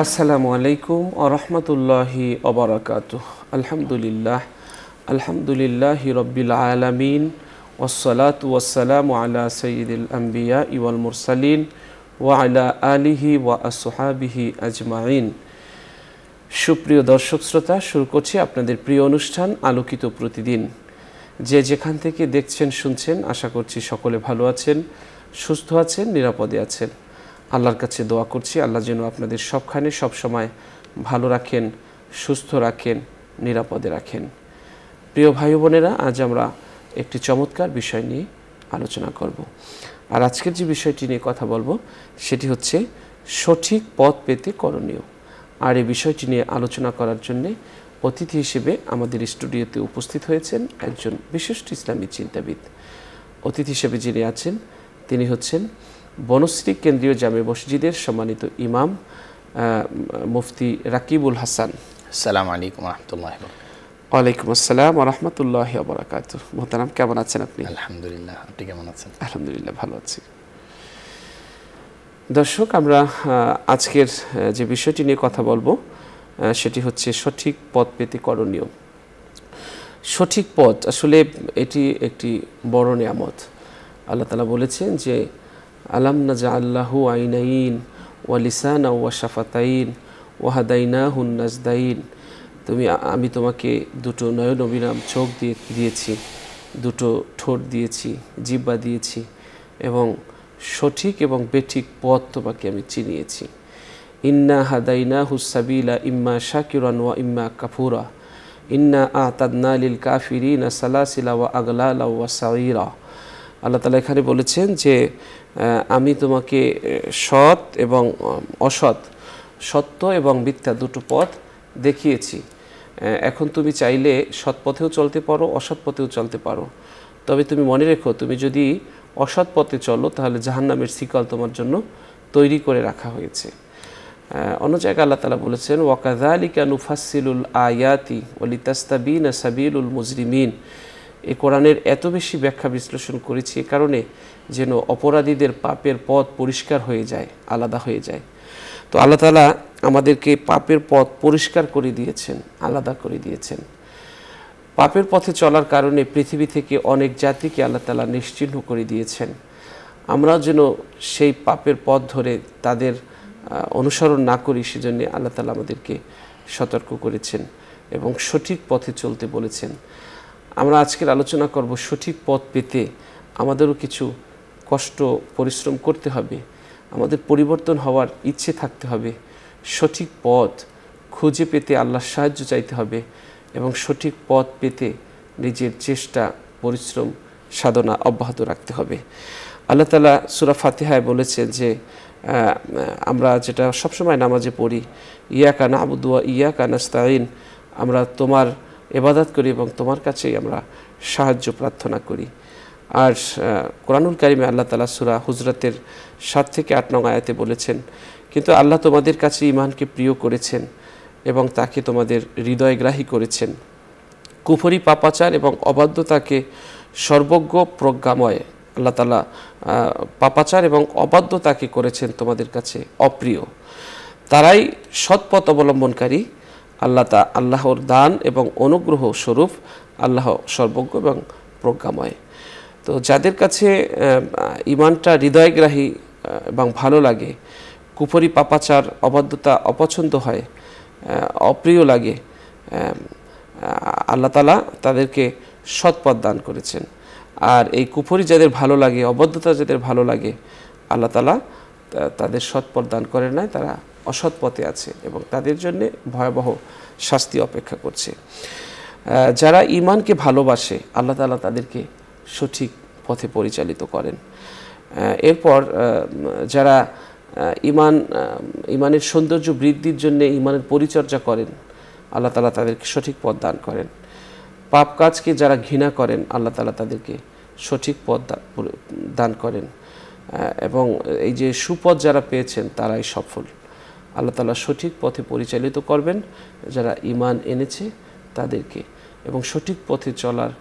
আসসালামু আলাইকুম ওয়া রাহমাতুল্লাহি ওয়া বারাকাতুহু। আলহামদুলিল্লাহি রাব্বিল আলামিন ওয়াসসালাতু ওয়াসসালামু আলা সাইয়্যিদিল আমবিয়াই ওয়াল মুরসালিন ওয়া আলা আলিহি ওয়া আসহাবিহি আজমাইন। সুপ্রিয় দর্শক শ্রোতা, শুরু করছি আপনাদের প্রিয় অনুষ্ঠান আলোকিত প্রতিদিন। যে যেখান থেকে দেখছেন শুনছেন, আশা করছি সকলে ভালো আছেন, সুস্থ আছেন, নিরাপদে আছেন। আল্লাহর কাছে দোয়া করছি আল্লাহ যেন আপনাদের সবখানে সবসময় ভালো রাখেন, সুস্থ রাখেন, নিরাপদে রাখেন। প্রিয় ভাই বোনেরা, আজ আমরা একটি চমৎকার বিষয় নিয়ে আলোচনা করব। আর আজকের যে বিষয়টি নিয়ে কথা বলবো সেটি হচ্ছে সঠিক পথ পেতে করণীয়। আর এই বিষয়টি নিয়ে আলোচনা করার জন্যে অতিথি হিসেবে আমাদের স্টুডিওতে উপস্থিত হয়েছেন একজন বিশিষ্ট ইসলামী চিন্তাবিদ। অতিথি হিসেবে যিনি আছেন তিনি হচ্ছেন বনশ্রী কেন্দ্রীয় জামে মসজিদের সম্মানিত ইমাম মুফতি রাকিবুল হাসান। আসসালামু আলাইকুম রহমতুল্লাহ। ওয়ালাইকুম আসসালাম ওয়া রাহমাতুল্লাহি ওয়া বারাকাতুহু। মোহতারাম, কেমন আছেন আপনি? আলহামদুলিল্লাহ, আপনি কেমন আছেন? আলহামদুলিল্লাহ, ভালো আছি। দর্শক, আমরা আজকের যে বিষয়টি নিয়ে কথা বলবো সেটি হচ্ছে সঠিক পথ পেতে করণীয়। সঠিক পথ আসলে এটি একটি বড় নিয়ামত। আল্লাহ তাআলা বলেছেন যে আলাম নাজআল্লাহু আইনাইন ওয়া লিসানা ওয়া শাফাতাইন ওয়া হাদাইনাহুন নাজদাইন। আমি তোমাকে দুটো নয়ন অবিরাম চোখ দিয়েছি, দুটো ঠোঁট দিয়েছি, জিহ্বা দিয়েছি এবং সঠিক এবং বেঠিক পথ তোমাকে আমি চিনিয়েছি। ইন্না হাদাইনাহুস সাবিলা ইম্মা শাকিরান ওয়া ইম্মা কাফুরা ইন্না আ'তাদনা লিল কাফিরিনা সালাসিলা ওয়া আগলালা ওয়া সাইরা। আল্লাহ তাআলা এখানে বলেছেন যে আমি তোমাকে সৎ এবং অসৎ, সত্য এবং মিথ্যা দুটো পথ দেখিয়েছি। এখন তুমি চাইলে সৎ পথেও চলতে পারো, অসৎ পথেও চলতে পারো। তবে তুমি মনে রেখো, তুমি যদি অসৎ পথে চলো তাহলে জাহান্নামের শিকল তোমার জন্য তৈরি করে রাখা হয়েছে। অন্য জায়গায় আল্লাহ তাআলা বলেছেন ওয়াকাযালিকা নুফাসসিলুল আয়াতি ওয়া লিতাস্তাবিনা সাবিলুল মুজরিমিন। এই কোরআনের এত বেশি ব্যাখ্যা বিশ্লেষণ করেছি এ কারণে যেন অপরাধীদের পাপের পথ পরিষ্কার হয়ে যায়, আলাদা হয়ে যায়। তো আল্লাহ তাআলা আমাদেরকে পাপের পথ পরিষ্কার করে দিয়েছেন, আলাদা করে দিয়েছেন। পাপের পথে চলার কারণে পৃথিবী থেকে অনেক জাতিকে আল্লাহ তাআলা নিশ্চিহ্ন করে দিয়েছেন। আমরা যেন সেই পাপের পথ ধরে তাদের অনুসরণ না করি, সেজন্য আল্লাহ তাআলা আমাদেরকে সতর্ক করেছেন এবং সঠিক পথে চলতে বলেছেন। আমরা আজকের আলোচনা করব সঠিক পথ পেতে আমাদেরও কিছু কষ্ট পরিশ্রম করতে হবে, আমাদের পরিবর্তন হওয়ার ইচ্ছে থাকতে হবে, সঠিক পথ খুঁজে পেতে আল্লাহর সাহায্য চাইতে হবে এবং সঠিক পথ পেতে নিজের চেষ্টা, পরিশ্রম, সাধনা অব্যাহত রাখতে হবে। আল্লাহ তাআলা সূরা ফাতিহায় বলেছেন যে আমরা যেটা সবসময় নামাজে পড়ি, ইয়াকা না'বুদু ওয়া ইয়াকা নাস্তাঈন, আমরা তোমার ইবাদত করি এবং তোমার কাছেই আমরা সাহায্য প্রার্থনা করি। আর কোরআনুল কারিমে আল্লাহ তাআলা সূরা হুজরাতের 7 থেকে 8 নং আয়াতে বলেছেন, কিন্তু আল্লাহ তোমাদের কাছে ঈমানকে প্রিয় করেছেন এবং তাকে তোমাদের হৃদয়গ্রাহী করেছেন। কুফরি, পাপাচার এবং অবাধ্যতাকে সর্বজ্ঞ প্রজ্ঞাময়। আল্লাহ তাআলা পাপাচার এবং অবাধ্যতাকে করেছেন তোমাদের কাছে অপ্রিয়। তারাই সৎপথ অবলম্বনকারী। আল্লাহর দান এবং অনুগ্রহ স্বরূপ আল্লাহ সর্বজ্ঞ এবং প্রজ্ঞাময়। তো যাদের কাছে ঈমানটা হৃদয়গ্রাহী এবং ভালো লাগে, কুফরি, পাপাচার, অবাধ্যতা অপছন্দ হয়, অপ্রিয় লাগে, আল্লাহ তাআলা তাদেরকে সৎপথ দান করেছেন। আর এই কুফরি যাদের ভালো লাগে, অবাধ্যতা যাদের ভালো লাগে, আল্লাহ তাআলা তাদের সৎপথ দান করেন নাই, তারা অসৎ পথে আছে এবং তাদের জন্য ভয়াবহ শাস্তি অপেক্ষা করছে। যারা ঈমানকে ভালোবাসে আল্লাহ তাআলা তাদেরকে সঠিক পথে পরিচালিত করেন। এরপর যারা ঈমানের সৌন্দর্য বৃদ্ধির জন্য ঈমানের পরিচর্যা করেন, আল্লাহ তাআলা তাদেরকে সঠিক পথ দান করেন। পাপ কাজকে যারা ঘৃণা করেন আল্লাহ তাআলা তাদেরকে সঠিক পথ দান করেন এবং এই যে সুপথ যারা পেয়েছেন তারাই সফল। আল্লাহ তাআলা সঠিক পথে পরিচালিত করবেন যারা ঈমান এনেছে তাদেরকে এবং সঠিক পথে চলার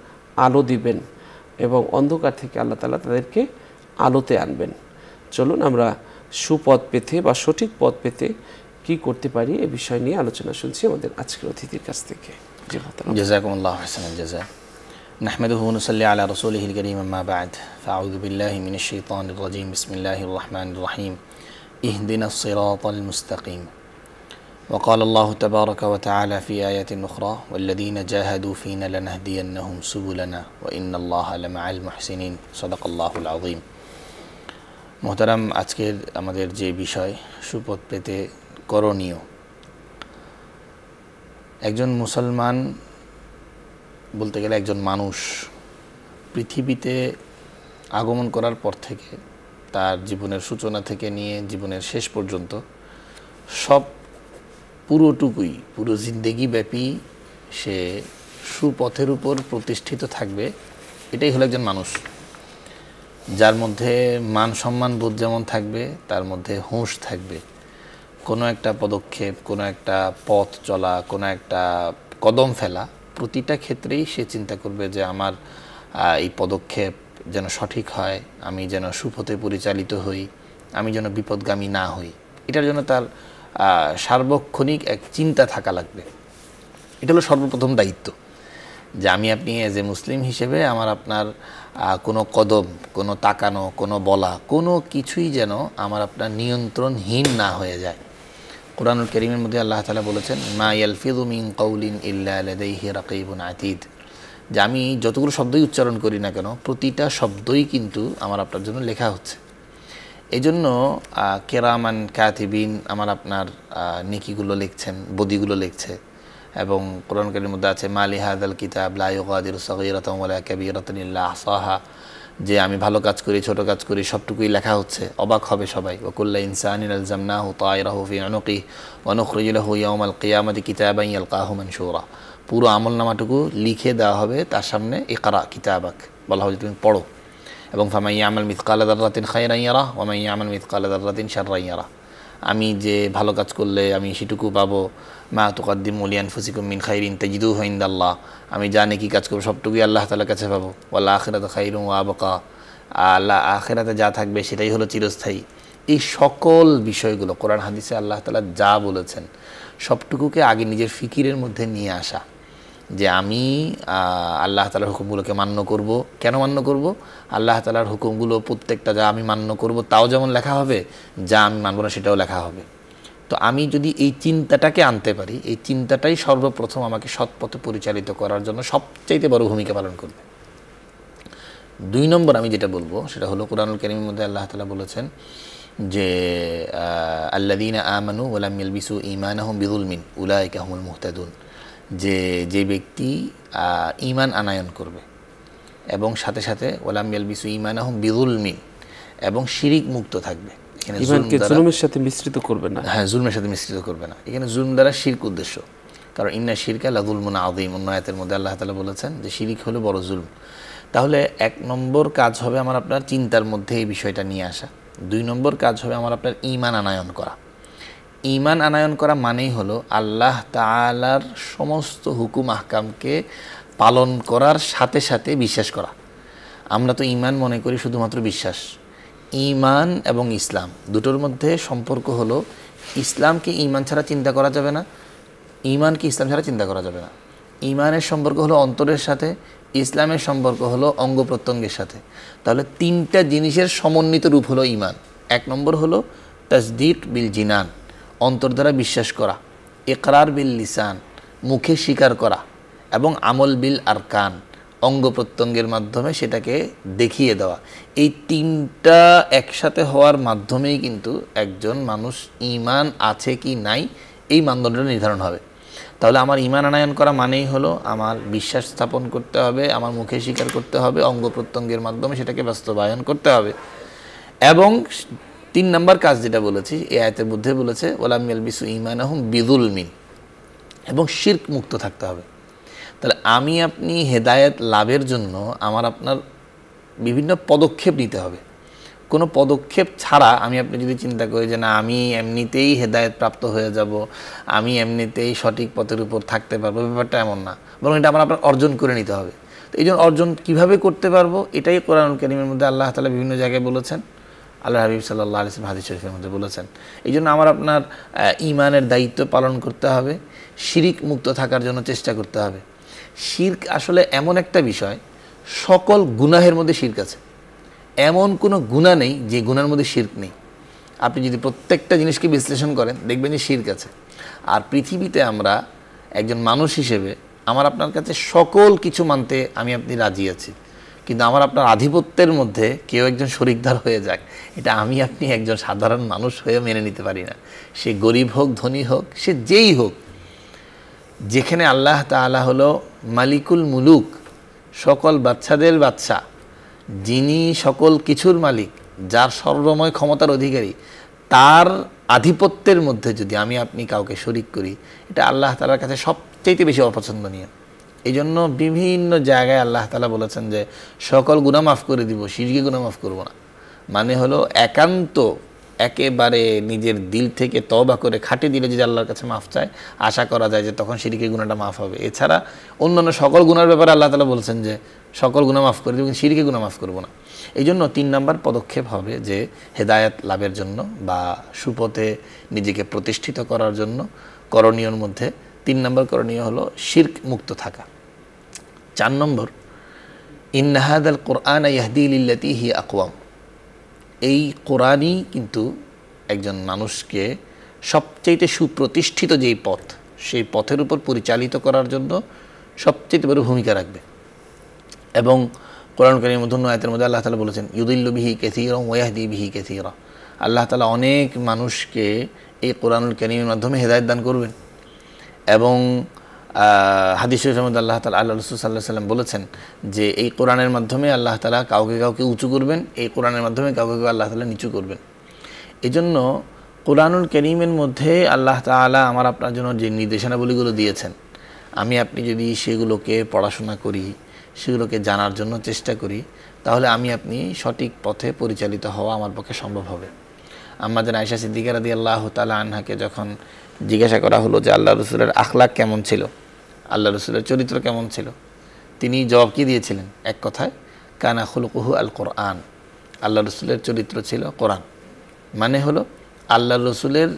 আলো দিবেন এবং অন্ধকার থেকে আল্লাহ তাআলা তাদেরকে আলোতে আনবেন। চলুন আমরা সুপথ পেতে বা সঠিক পথ পেতে কি কি করতে পারি এ বিষয় নিয়ে আলোচনা শুনছি আমাদের আজকের অতিথির কাছ থেকে। জি মোহতারাম। জাযাকুমুল্লাহু আহসানাল জাযা। নাহমাদুহু ওয়া নুসাল্লি আলা রাসূলিহিল কারীম, আম্মা বা'দ। ফাআউযু বিল্লাহি মিনাশ শাইতানির রাজীম। বিসমিল্লাহির রাহমানির রাহিম। ইহদিনাস সিরাতাল মুস্তাকিম। وقال الله تبارك وتعالى في آيات أخرى والذين جاهدوا فينا لنهدينهم سبلنا وإن الله لمع المحسنين صدق الله العظيم। মোহতারাম, আজকের আমাদের যে বিষয় সুপথ পেতে করণীয়, একজন মুসলমান বলতে গেলে একজন মানুষ পৃথিবীতে আগমন করার পর থেকে তার জীবনের সূচনা থেকে নিয়ে জীবনের শেষ পর্যন্ত সব পুরোটুকুই পুরো জিন্দেগি ব্যাপী সে সুপথের উপর প্রতিষ্ঠিত থাকবে। এটাই হলো একজন মানুষ, যার মধ্যে মান সম্মান বোধ যেমন থাকবে তার মধ্যে হুঁশ থাকবে। কোনো একটা পদক্ষেপ, কোনো একটা পথ চলা, কোনো একটা কদম ফেলা, প্রতিটা ক্ষেত্রেই সে চিন্তা করবে যে আমার এই পদক্ষেপ যেন সঠিক হয়, আমি যেন সুপথে পরিচালিত হই, আমি যেন বিপদগামী না হই। এটার জন্য তার সার্বক্ষণিক এক চিন্তা থাকা লাগবে। এটা হলো সর্বপ্রথম দায়িত্ব, যে আমি আপনি এজ এ মুসলিম হিসেবে আমার আপনার কোনো কদম, কোনো তাকানো, কোনো বলা, কোনো কিছুই যেন আমার আপনার নিয়ন্ত্রণহীন না হয়ে যায়। কুরআনুল কারীমের মধ্যে আল্লাহ তাআলা বলেছেন, মা ইয়ালফিযু মিন কাউলিন ইল্লা লাদাইহি রাকীবুন আতীদ, যে আমি যতগুলো শব্দই উচ্চারণ করি না কেন প্রতিটা শব্দই কিন্তু আমার আপনার জন্য লেখা হচ্ছে। এই জন্য কেরামান কাতিবিন আমার আপনার নেকিগুলো লিখছেন, বদিগুলো লিখছে। এবং কোরআন কারীমের মধ্যে আছে, মা লিহাযাল কিতাব লা ইউগাদিরু সাগীরাতান ওয়ালা কাবীরাতান ইল্লা আহসাহা, যে আমি ভালো কাজ করি, ছোট কাজ করি, সবটুকুই লেখা হচ্ছে। অবাক হবে সবাই। ওয়া কুল্লু ইনসানিন আলজামনাহু তায়রাহু ফি উনুকিহি ওয়া নুখরিজু লাহু ইয়াওমাল কিয়ামাতি কিতাবান ইয়ালকাহু মানশুরা, পুরো আমলনামাটুকু লিখে দেওয়া হবে তার সামনে। ইকরা কিতাবাক, বলা হবে তুমি পড়ো। এবং ফামান ইয়ামাল মিসকালা যাররাতিন খায়রান ইয়ারা ওয়া মান ইয়ামাল মিসকালা যাররাতিন শাররান ইয়ারা, আমি যে ভালো কাজ করলে আমি সেটুকু পাবো। মা তুকাদ্দিমু লিআনফুসিকুম মিন খাইরিন তাজিদুহু ইনদাল্লাহ, আমি জানি কি কাজ করবো সবটুকুই আল্লাহ তাআলার কাছে পাবো। ওয়াল আখিরাতু খাইরুন ওয়া আবকা, আল্লাহ আখিরাতে যা থাকবে সেটাই হলো চিরস্থায়ী। এই সকল বিষয়গুলো কোরআন হাদিসে আল্লাহ তাআলা যা বলেছেন সবটুকুকে আগে নিজের ফিকিরের মধ্যে নিয়ে আসা, যে আমি আল্লাহ তাআলার হুকুমগুলোকে মান্য করব। কেন মান্য করব? আল্লাহ তাআলার হুকুমগুলো প্রত্যেকটা যা আমি মান্য করব তাও যেমন লেখা হবে, যা আমি মানব না সেটাও লেখা হবে। তো আমি যদি এই চিন্তাটাকে আনতে পারি, এই চিন্তাটাই সর্বপ্রথম আমাকে সৎপথে পরিচালিত করার জন্য সবচাইতে বড় ভূমিকা পালন করবে। 2 নম্বর আমি যেটা বলবো সেটা হলো, কুরআনুল কারীমের মধ্যে আল্লাহ তাআলা বলেছেন যে আল্লাযীনা আমানু ওয়া লাম ইয়ালবিসু ঈমানাহুম বিযুলমিন উলাইকা হুমুল মুহতাদুন, যে ব্যক্তি ঈমান আনায়ন করবে এবং সাথে সাথে ওয়ালাম ইয়ালবিসু ঈমানাহুম বিযুলমিন, এবং শিরিক মুক্ত থাকবে। এখানে ঈমানকে জুলুমের সাথে মিশ্রিত করবে না। হ্যাঁ, জুলমের সাথে মিশ্রিত করবে না। এখানে জুলম দ্বারা শিরক উদ্দেশ্য, কারণ ইন্না শিরকা লাযুলমুন আযীম, অন্য আয়াতের মধ্যে আল্লাহ তাআলা বলেছেন যে শিরিক হলো বড় জুলম। তাহলে 1 নম্বর কাজ হবে আমার আপনার চিন্তার মধ্যে এই বিষয়টা নিয়ে আসা। 2 নম্বর কাজ হবে আমার আপনার ঈমান আনায়ন করা। ঈমান আনায়ন করা মানেই হলো আল্লাহ তাআলার সমস্ত হুকুম আহকামকে পালন করার সাথে সাথে বিশ্বাস করা। আমরা তো ঈমান মনে করি শুধুমাত্র বিশ্বাস। ঈমান এবং ইসলাম দুটোর মধ্যে সম্পর্ক হলো, ইসলামকে ঈমান ছাড়া চিন্তা করা যাবে না, ঈমানকে ইসলাম ছাড়া চিন্তা করা যাবে না। ঈমানের সম্পর্ক হলো অন্তরের সাথে, ইসলামের সম্পর্ক হলো অঙ্গ প্রত্যঙ্গের সাথে। তাহলে 3টা জিনিসের সমন্বিত রূপ হলো ঈমান। 1 নম্বর হলো তাসদীক বিল জিনান, অন্তর দ্বারা বিশ্বাস করা, ইকরার বিল লিসান, মুখে স্বীকার করা, এবং আমল বিল আরকান, অঙ্গ প্রত্যঙ্গের মাধ্যমে সেটাকে দেখিয়ে দেওয়া। এই 3টা একসাথে হওয়ার মাধ্যমেই কিন্তু একজন মানুষ ঈমান আছে কি নাই এই মানদণ্ডটা নির্ধারণ হবে। তাহলে আমার ঈমান আনায়ন করা মানেই হলো আমার বিশ্বাস স্থাপন করতে হবে, আমার মুখে স্বীকার করতে হবে, অঙ্গ প্রত্যঙ্গের মাধ্যমে সেটাকে বাস্তবায়ন করতে হবে। এবং 3 নম্বর কাজ যেটা বলেছি এই আয়াতের মধ্যে বলেছে, ওয়ালাম ইয়ালবিসু ঈমানাহুম বিযুলমিন, এবং শিরক মুক্ত থাকতে হবে। তাহলে আমি আপনি হেদায়েত লাভের জন্য আমার আপনার বিভিন্ন পদক্ষেপ নিতে হবে। কোনো পদক্ষেপ ছাড়া আমি আপনি যদি চিন্তা করি যে না আমি এমনিতেই হেদায়েত প্রাপ্ত হয়ে যাব, আমি এমনিতেই সঠিক পথের উপর থাকতে পারবো, ব্যাপারটা এমন না, বরং এটা আমার আপনার অর্জন করে নিতে হবে। তো এই জন্য অর্জন কীভাবে করতে পারবো এটাই কোরআনুল কারীমের মধ্যে আল্লাহ তাআলা বিভিন্ন জায়গায় বলেছেন। আল্লাহ হাবিব সাল্লাল্লাহু আলাইহি ওয়াসাল্লাম হাদিস শরীফের মধ্যে বলেছেন। এই জন্য আমার আপনার ঈমানের দায়িত্ব পালন করতে হবে, শিরিক মুক্ত থাকার জন্য চেষ্টা করতে হবে। শিরক আসলে এমন একটা বিষয়, সকল গুনাহের মধ্যে শিরক আছে, এমন কোনো গুনাহ নেই যে গুনার মধ্যে শিরক নেই। আপনি যদি প্রত্যেকটা জিনিসকে বিশ্লেষণ করেন দেখবেন যে শিরক আছে। আর পৃথিবীতে আমরা একজন মানুষ হিসেবে আমার আপনার কাছে সকল কিছু মানতে আমি আপনি রাজি আছি, কিন্তু আমার আপনার আধিপত্যের মধ্যে কেউ একজন শরিকদার হয়ে যাক, এটা আমি আপনি একজন সাধারণ মানুষ হয়ে মেনে নিতে পারি না। সে গরিব হোক ধনী হোক, সে যেই হোক। যেখানে আল্লাহ তাআলা হলো মালিকুল মুলুক, সকল বাচ্চাদের বাচ্চা, যিনি সকল কিছুর মালিক, যার সর্বময় ক্ষমতার অধিকারী, তার আধিপত্যের মধ্যে যদি আমি আপনি কাউকে শরিক করি, এটা আল্লাহ তাআলার কাছে সবচেয়ে বেশি অপছন্দনীয়। এই জন্য বিভিন্ন জায়গায় আল্লাহ তাআলা বলেছেন যে সকল গুনাহ মাফ করে দিব, শিরকি গুনাহ মাফ করব না। মানে হলো একান্ত একেবারে নিজের দিল থেকে তওবা করে খাঁটি দিলে যদি আল্লাহর কাছে মাফ চায়, আশা করা যায় যে তখন শিরকি গুনাহটা মাফ হবে। এছাড়া অন্যান্য সকল গুনার ব্যাপারে আল্লাহ তাআলা বলেছেন যে সকল গুনাহ মাফ করে দিব, কিন্তু শিরকি গুনাহ মাফ করব না। এই জন্য 3 নম্বর পদক্ষেপ হবে যে হেদায়েত লাভের জন্য বা সুপথে নিজেকে প্রতিষ্ঠিত করার জন্য করণীয়র মধ্যে 3 নম্বর করণীয় হলো শিরক মুক্ত থাকা। 4 নম্বর, ইন্না হাযাল কুরআন ইয়াহদি লিল্লাতী হিয়া আকওয়াম। এই কোরআনই কিন্তু একজন মানুষকে সবচেয়ে সুপ্রতিষ্ঠিত যেই পথ, সেই পথের উপর পরিচালিত করার জন্য সবচেয়ে বড় ভূমিকা রাখবে। এবং কোরআন কারীমের মধ্যে আয়াতের মধ্যে আল্লাহ তাআলা বলেছেন ইউদিল্লু বিহি কাসীরান ওয়া ইয়াহদি বিহি কাসীরা। আল্লাহ তাআলা অনেক মানুষকে এই কোরআনুল কারীমের মাধ্যমে হেদায়েত দান করবেন। এবং হাদিস শরীফের মধ্যে আল্লাহ রাসূল সাল্লাল্লাহু আলাইহি ওয়াসাল্লাম বলেছেন যে এই কোরআনের মাধ্যমে আল্লাহ তাআলা কাউকে কাউকে উঁচু করবেন, এই কোরআনের মাধ্যমে কাউকে কাউকে আল্লাহ তাআলা নিচু করবেন। এই জন্য কোরআনুল কারীমের মধ্যে আল্লাহ তাআলা আমার আপনার জন্য যে নির্দেশনাবলীগুলো দিয়েছেন, আমি আপনি যদি সেগুলোকে পড়াশোনা করি, সেগুলোকে জানার জন্য চেষ্টা করি, তাহলে আমি আপনি সঠিক পথে পরিচালিত হওয়া আমার পক্ষে সম্ভব হবে। আম্মা জান আয়েশা সিদ্দিকা রাদিয়াল্লাহু তাআলা আনহাকে যখন জিজ্ঞাসা করা হলো যে আল্লাহ রসুলের আখলাক কেমন ছিল, আল্লাহ রসুলের চরিত্র কেমন ছিল, তিনি জবাব কি দিয়েছিলেন? এক কথায়, কানা খুলুকুহু আল কোরআন। আল্লাহ রসুলের চরিত্র ছিল কোরআন। মানে হলো আল্লাহ রসুলের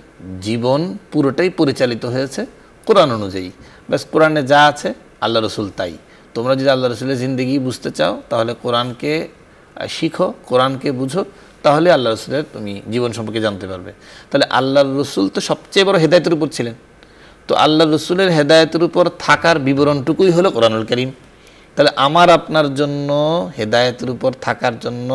জীবন পুরোটাই পরিচালিত হয়েছে কোরআন অনুযায়ী। ব্যাস কোরআনে যা আছে আল্লাহ রসুল তাই। তোমরা যদি আল্লাহ রসুলের জিন্দেগি বুঝতে চাও তাহলে কোরআনকে শিখো, কোরআনকে বুঝো, তাহলে আল্লাহ রসুলের তুমি জীবন সম্পর্কে জানতে পারবে। তাহলে আল্লাহর রসুল তো সবচেয়ে বড় হেদায়েতের উপর ছিলেন। তো আল্লাহ রসুলের হেদায়েতের উপর থাকার বিবরণটুকুই হলো কোরআনুল কারীম। তাহলে আমার আপনার জন্য হেদায়েতের উপর থাকার জন্য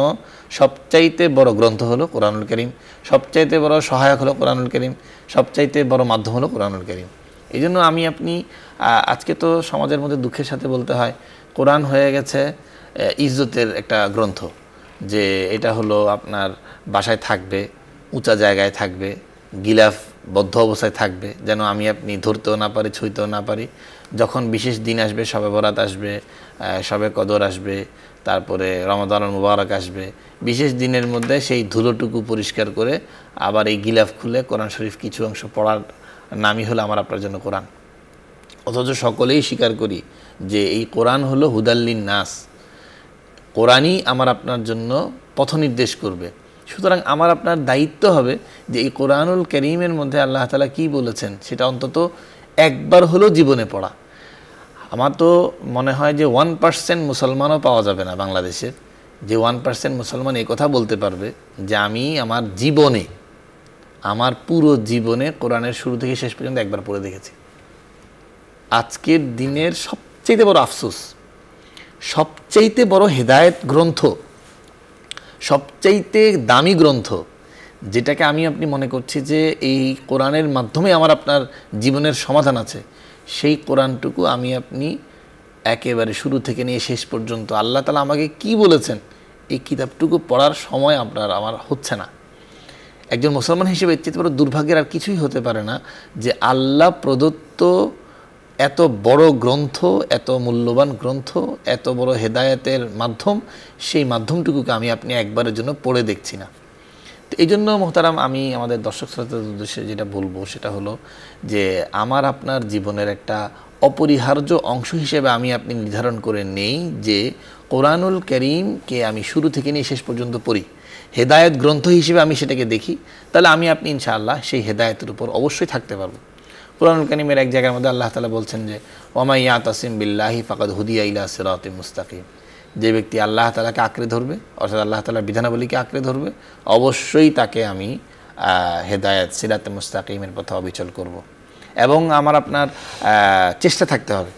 সবচাইতে বড় গ্রন্থ হলো কোরআনুল কারীম, সবচাইতে বড় সহায়ক হলো কোরআনুল কারীম, সবচাইতে বড় মাধ্যম হলো কোরআনুল কারীম। এই জন্য আমি আপনি আজকে তো সমাজের মধ্যে দুঃখের সাথে বলতে হয়, কোরআন হয়ে গেছে ইজ্জতের একটা গ্রন্থ, যে এটা হলো আপনার বাসায় থাকবে, উঁচা জায়গায় থাকবে, গিলাফ বদ্ধ অবস্থায় থাকবে, যেন আমি আপনি ধরতেও না পারি, ছুঁইতেও না পারি। যখন বিশেষ দিন আসবে, শবে বরাত আসবে, শবে কদর আসবে, তারপরে রমাদানুল মুবারক আসবে, বিশেষ দিনের মধ্যে সেই ধুলোটুকু পরিষ্কার করে আবার এই গিলাফ খুলে কোরআন শরীফ কিছু অংশ পড়ার নামই হলো আমার আপনার জন্য কোরআন। অথচ সকলেই স্বীকার করি যে এই কোরআন হলো হুদাল্লিন নাস, কোরআনই আমার আপনার জন্য পথ নির্দেশ করবে। সুতরাং আমার আপনার দায়িত্ব হবে যে এই কোরআনুল কারীমের মধ্যে আল্লাহ তাআলা কি বলেছেন সেটা অন্তত একবার হলেও জীবনে পড়া। আমার তো মনে হয় যে 1% মুসলমানও পাওয়া যাবে না বাংলাদেশের, যে 1% মুসলমান এই কথা বলতে পারবে যে আমি আমার জীবনে, আমার পুরো জীবনে কোরআনের শুরু থেকে শেষ পর্যন্ত একবার পড়ে দেখেছি। আজকের দিনের সবচেয়ে বড় আফসোস, সবচাইতে বড় হেদায়েত গ্রন্থ, সবচাইতে দামি গ্রন্থ, যেটাকে আমি আপনি মনে করছি যে এই কোরআনের মাধ্যমে আমার আপনার জীবনের সমাধান আছে, সেই কোরআনটুকু আমি আপনি একেবারে শুরু থেকে নিয়ে শেষ পর্যন্ত আল্লাহ তাআলা আমাকে কি বলেছেন এই কিতাবটুকু পড়ার সময় আমার হচ্ছে না। একজন মুসলমান হিসেবে এর চেয়ে বড় দুর্ভাগ্যের আর কিছুই হতে পারে না যে আল্লাহ প্রদত্ত এত বড় গ্রন্থ, এত মূল্যবান গ্রন্থ, এত বড় হেদায়েতের মাধ্যম, সেই মাধ্যমটুকুকে আমি আপনি একবারের জন্য পড়ে দেখছি না। তো এই জন্য মোহতারাম, আমি আমাদের দর্শক শ্রোতাদের উদ্দেশ্যে যেটা বলবো সেটা হলো যে আমার আপনার জীবনের একটা অপরিহার্য অংশ হিসেবে আমি আপনি নির্ধারণ করে নেই যে কোরআনুল কারীমকে আমি শুরু থেকে নিয়ে শেষ পর্যন্ত পড়ি। হেদায়েত গ্রন্থ হিসেবে আমি সেটাকে দেখি, তাহলে আমি আপনি ইনশাআল্লাহ সেই হেদায়েতের উপর অবশ্যই থাকতে পারবো। কুরআনুল কারীমের এক জায়গার মধ্যে আল্লাহ তাআলা বলছেন যে ওয়া মান ইয়াতাসিম বিল্লাহি ফাকাদ হুদিয়া ইলা সিরাতিম মুস্তাকিম, যে ব্যক্তি আল্লাহ তাআলাকে আঁকড়ে ধরবে, অর্থাৎ আল্লাহ তাআলার বিধানাবলীকে আঁকড়ে ধরবে, অবশ্যই তাকে আমি হেদায়েত সিরাতে মুস্তাকিমের পথে অবিচল করব। এবং আমার আপনার চেষ্টা থাকতে হবে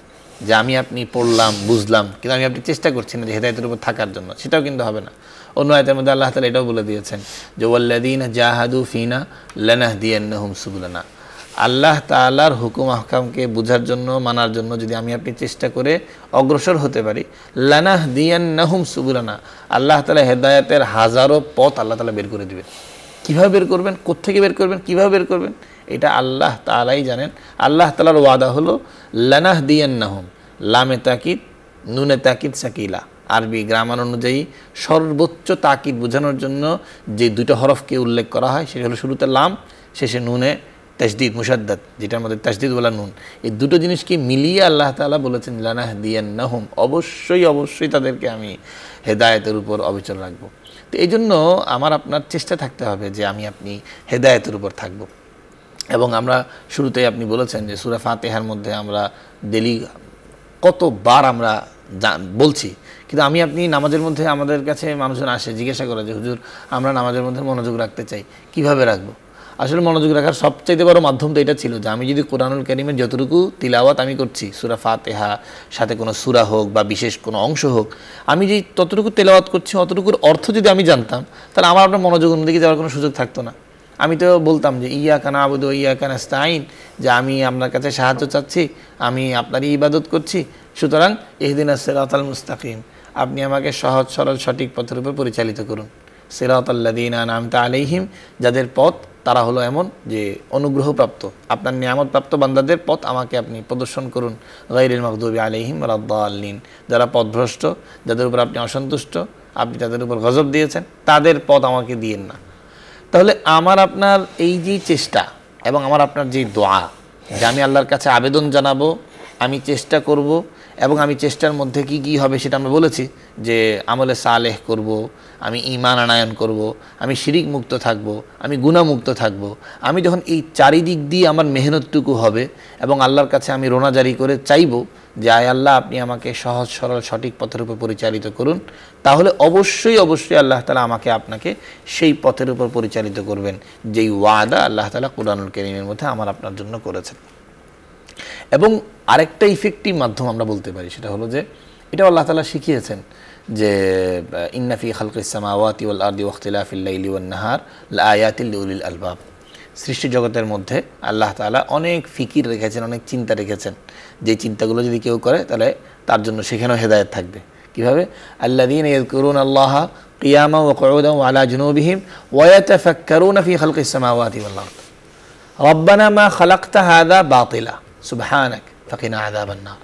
যে আমি আপনি পড়লাম বুঝলাম, কিন্তু আমি আপনি চেষ্টা করছি না যে হেদায়েতের উপর থাকার জন্য, সেটাও কিন্তু হবে না। অন্য আয়াতের মধ্যে আল্লাহ তাআলা এটাও বলে দিয়েছেন যে ওয়াল্লাযীনা জাহাদু ফিনা লানাহদিয়ান্নাহুম সুবুলানা, আল্লাহ তাআলার হুকুম আহকামকে বোঝার জন্য মানার জন্য যদি আমি আপনি চেষ্টা করে অগ্রসর হতে পারি, লানাহদিয়ান্নাহুম সুবুলানা, আল্লাহ তাআলা হেদায়েতের হাজারো পথ আল্লাহ তাআলা বের করে দিবেন। কীভাবে বের করবেন, কোত্থেকে বের করবেন, কীভাবে বের করবেন, এটা আল্লাহ তাআলাই জানেন। আল্লাহ তাআলার ওয়াদা হলো লানাহদিয়ান্নাহুম, লামে তাকিদ নুনে তাকিদ সাকিলা, আরবি গ্রামার অনুযায়ী সর্বোচ্চ তাকিদ বোঝানোর জন্য যে দুটো হরফকে উল্লেখ করা হয় সেটা হলো শুরুতে লাম, শেষে নুনে তাসদিদ মুশাদ্দাদ, যেটার মধ্যে তাসদিদ ওয়ালা নুন, এই দুটো জিনিসকে মিলিয়ে আল্লাহ তাআলা বলেছেন লানাহদিয়ান্নাহুম, অবশ্যই অবশ্যই তাদেরকে আমি হেদায়েতের উপর অবিচল রাখবো। তো এই জন্য আমার আপনার চেষ্টা থাকতে হবে যে আমি আপনি হেদায়েতের উপর থাকবো। এবং আমরা শুরুতেই আপনি বলেছেন যে সূরা ফাতিহার মধ্যে আমরা ডেলি কতবার আমরা বলছি, কিন্তু আমি আপনি নামাজের মধ্যে আমাদের কাছে মানুষজন আসে জিজ্ঞাসা করে যে হুজুর আমরা নামাজের মধ্যে মনোযোগ রাখতে চাই, কিভাবে রাখবো? আসলে মনোযোগ রাখার সবচাইতে বড় মাধ্যম তো এটা ছিল যে আমি যদি কোরআনুল কারীমের যতটুকু তিলাওয়াত আমি করছি, সূরা ফাতিহা সাথে কোনো সূরা হোক বা বিশেষ কোনো অংশ হোক, আমি যে ততটুকু তেলাওয়াত করছি অতটুকুর অর্থ যদি আমি জানতাম, তাহলে আমার আপনার মনোযোগ অন্যদিকে যাওয়ার কোনো সুযোগ থাকতো না। আমি তো বলতাম যে ইয়াকা না'বুদু ওয়া ইয়াকা নাস্তাঈন, যে আমি আপনার কাছে সাহায্য চাচ্ছি, আমি আপনারই ইবাদত করছি, সুতরাং ইহদিনাস সিরাতাল মুস্তাকিম, আপনি আমাকে সহজ সরল সঠিক পথের উপর পরিচালিত করুন। সিরাতাল্লাযীনা আন'আমতা আলাইহিম, যাদের পথ তারা হলো এমন যে অনুগ্রহপ্রাপ্ত, আপনার নিয়ামতপ্রাপ্ত বান্দাদের পথ আমাকে আপনি প্রদর্শন করুন। গায়রিল মাগদুবি আলাইহিম ওয়ালাদ-দাল্লিন, যারা পথভ্রষ্ট, যাদের উপর আপনি অসন্তুষ্ট, আপনি তাদের উপর গজব দিয়েছেন, তাদের পথ আমাকে দিয়েন না। তাহলে আমার আপনার এই যে চেষ্টা এবং আমার আপনার যে দোয়া, যে আমি আল্লাহর কাছে আবেদন জানাবো, আমি চেষ্টা করব, এবং আমি চেষ্টার মধ্যে কি কি হবে সেটা আমরা বলেছি যে আমলে সালেহ করব, আমি ঈমান আনায়ন করব, আমি শিরিক মুক্ত থাকব, আমি গুনাহমুক্ত থাকব। আমি যখন এই চারিদিক দিয়ে আমার মেহনতটুকু হবে এবং আল্লাহর কাছে আমি রোনাজারি করে চাইব যে আয় আল্লাহ আপনি আমাকে সহজ সরল সঠিক পথের উপর পরিচালিত করুন, তাহলে অবশ্যই অবশ্যই আল্লাহ তাআলা আমাকে আপনাকে সেই পথের উপর পরিচালিত করবেন, যেই ওয়াদা আল্লাহ তাআলা কুরআনুল কারীমের মধ্যে আমার আপনার জন্য করেছেন। এবং আরেকটা ইফেক্টিভ মাধ্যম আমরা বলতে পারি, সেটা হলো যে এটা আল্লাহ তাআলা শিখিয়েছেন যে ইন্না ফি খালকিস সামাওয়াতি ওয়াল আরদি ওয়া ইখতিলাফিল লাইলি ওয়ান নাহার লাআয়াতিল লিউলিল আলবাব, সৃষ্টি জগতের মধ্যে আল্লাহ তাআলা অনেক ফিকির রেখেছেন, অনেক চিন্তা রেখেছেন, যে চিন্তাগুলো যদি কেউ করে তাহলে তার জন্য সেখানেও হেদায়েত থাকবে। কীভাবে? আল্লাযীনা ইয়াযকুরুনাল্লাহা কিয়ামান ওয়া কুউদান ওয়া আলা জুনুবিহিম ওয়া ইয়াতাফাক্কারুনা ফি খালকিস সামাওয়াতি ওয়াল আরদ রব্বানা মা খালাকতা হাযা বাতিলা সুবহানাক ফাকিনা আযাবান নার,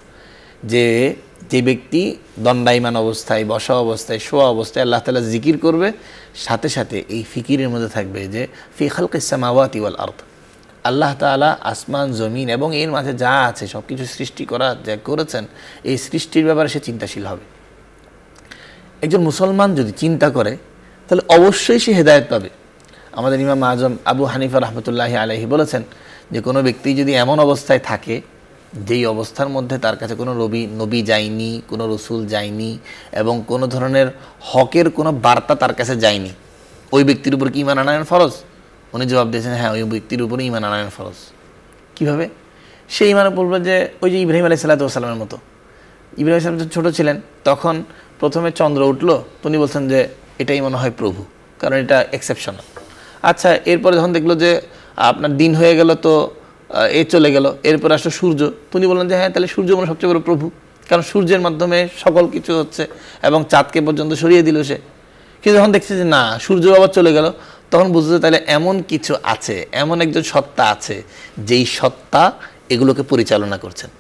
যে ব্যক্তি দণ্ডায়মান অবস্থায়, বসা অবস্থায়, শোয়া অবস্থায় আল্লাহ তাআলা জিকির করবে, সাথে সাথে এই ফিকিরের মধ্যে থাকবে যে ফি খালকিস সামাওয়াতি ওয়াল আরদ, আল্লাহ তাআলা আসমান জমিন এবং এর মাঝে যা আছে সব কিছু সৃষ্টি করা যা করেছেন, এই সৃষ্টির ব্যাপারে সে চিন্তাশীল হবে। একজন মুসলমান যদি চিন্তা করে তাহলে অবশ্যই সে হেদায়েত পাবে। আমাদের ইমাম আজম আবু হানিফা রাহমাতুল্লাহি আলাইহি বলেছেন যে কোনো ব্যক্তি যদি এমন অবস্থায় থাকে যেই অবস্থার মধ্যে তার কাছে কোনো নবী যায়নি, কোনো রসুল যায়নি এবং কোনো ধরনের হকের কোনো বার্তা তার কাছে যায়নি, ওই ব্যক্তির উপর কি ঈমান আনায়ন ফরজ? উনি জবাব দিয়েছেন হ্যাঁ, ওই ব্যক্তির উপরে ঈমান আনায়ন ফরজ। কীভাবে? সেই ঈমানে বলবে যে ওই যে ইব্রাহিম আলাইহিস সালামের মতো। ইব্রাহিম আলাইহিস সালাম ছোটো ছিলেন, তখন প্রথমে চন্দ্র উঠলো, উনি বলছেন যে এটাই মনে হয় প্রভু, কারণ এটা এক্সেপশনাল। আচ্ছা, এরপরে যখন দেখলো যে আপনার দিন হয়ে গেল, তো এ চলে গেল, এরপর আসলো সূর্য, তিনি বললেন যে হ্যাঁ তাহলে সূর্য মানে সবচেয়ে বড় প্রভু, কারণ সূর্যের মাধ্যমে সকল কিছু হচ্ছে এবং চাঁদকে পর্যন্ত সরিয়ে দিল সে। কিন্তু যখন দেখছে যে না, সূর্য আবার চলে গেল, তখন বুঝতে তাহলে এমন কিছু আছে, এমন একজন সত্তা আছে যেই সত্তা এগুলোকে পরিচালনা করছেন।